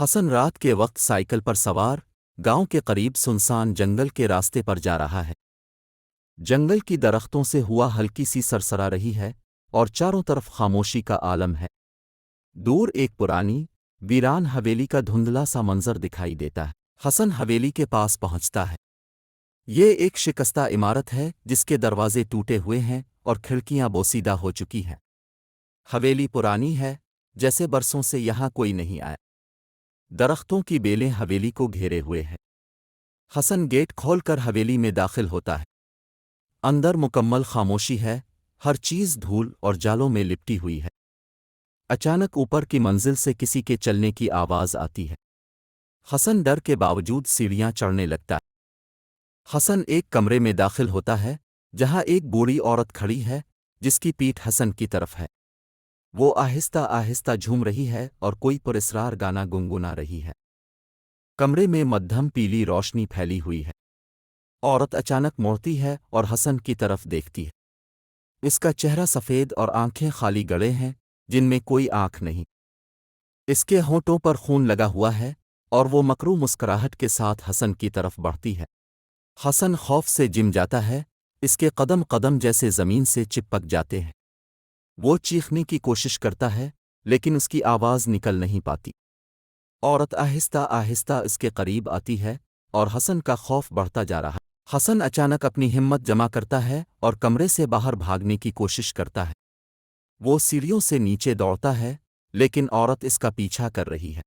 حسن رات کے وقت سائیکل پر سوار گاؤں کے قریب سنسان جنگل کے راستے پر جا رہا ہے۔ جنگل کی درختوں سے ہوا ہلکی سی سرسرا رہی ہے اور چاروں طرف خاموشی کا عالم ہے۔ دور ایک پرانی ویران حویلی کا دھندلا سا منظر دکھائی دیتا ہے۔ حسن حویلی کے پاس پہنچتا ہے۔ یہ ایک شکستہ عمارت ہے جس کے دروازے ٹوٹے ہوئے ہیں اور کھڑکیاں بوسیدہ ہو چکی ہیں۔ حویلی پرانی ہے، جیسے برسوں سے یہاں کوئی نہیں آیا۔ درختوں کی بیلیں حویلی کو گھیرے ہوئے ہیں۔ حسن گیٹ کھول کر حویلی میں داخل ہوتا ہے۔ اندر مکمل خاموشی ہے، ہر چیز دھول اور جالوں میں لپٹی ہوئی ہے۔ اچانک اوپر کی منزل سے کسی کے چلنے کی آواز آتی ہے۔ حسن ڈر کے باوجود سیڑھیاں چڑھنے لگتا ہے۔ حسن ایک کمرے میں داخل ہوتا ہے جہاں ایک بوڑھی عورت کھڑی ہے جس کی پیٹھ حسن کی طرف ہے۔ وہ آہستہ آہستہ جھوم رہی ہے اور کوئی پراسرار گانا گنگنا رہی ہے۔ کمرے میں مدھم پیلی روشنی پھیلی ہوئی ہے۔ عورت اچانک موڑتی ہے اور حسن کی طرف دیکھتی ہے۔ اس کا چہرہ سفید اور آنکھیں خالی گڑے ہیں جن میں کوئی آنکھ نہیں۔ اس کے ہونٹوں پر خون لگا ہوا ہے اور وہ مکرو مسکراہٹ کے ساتھ حسن کی طرف بڑھتی ہے۔ حسن خوف سے جم جاتا ہے، اس کے قدم قدم جیسے زمین سے چپک جاتے ہیں۔ وہ چیخنے کی کوشش کرتا ہے لیکن اس کی آواز نکل نہیں پاتی۔ عورت آہستہ آہستہ اس کے قریب آتی ہے اور حسن کا خوف بڑھتا جا رہا ہے۔ حسن اچانک اپنی ہمت جمع کرتا ہے اور کمرے سے باہر بھاگنے کی کوشش کرتا ہے۔ وہ سیڑھیوں سے نیچے دوڑتا ہے لیکن عورت اس کا پیچھا کر رہی ہے۔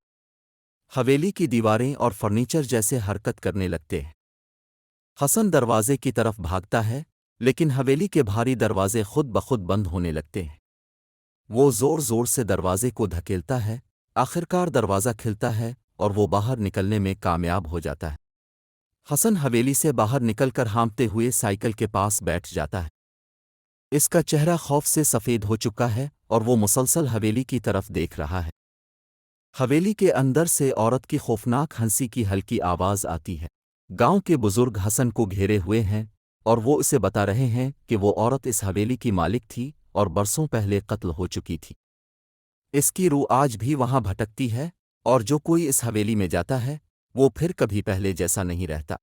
حویلی کی دیواریں اور فرنیچر جیسے حرکت کرنے لگتے ہیں۔ حسن دروازے کی طرف بھاگتا ہے لیکن حویلی کے بھاری دروازے خود بخود بند ہونے لگتے ہیں۔ وہ زور زور سے دروازے کو دھکیلتا ہے، آخرکار دروازہ کھلتا ہے اور وہ باہر نکلنے میں کامیاب ہو جاتا ہے۔ حسن حویلی سے باہر نکل کر ہانپتے ہوئے سائیکل کے پاس بیٹھ جاتا ہے۔ اس کا چہرہ خوف سے سفید ہو چکا ہے اور وہ مسلسل حویلی کی طرف دیکھ رہا ہے۔ حویلی کے اندر سے عورت کی خوفناک ہنسی کی ہلکی آواز آتی ہے۔ گاؤں کے بزرگ حسن کو گھیرے ہوئے ہیں اور وہ اسے بتا رہے ہیں کہ وہ عورت اس حویلی کی مالک تھی اور برسوں پہلے قتل ہو چکی تھی۔ اس کی روح آج بھی وہاں بھٹکتی ہے اور جو کوئی اس حویلی میں جاتا ہے وہ پھر کبھی پہلے جیسا نہیں رہتا۔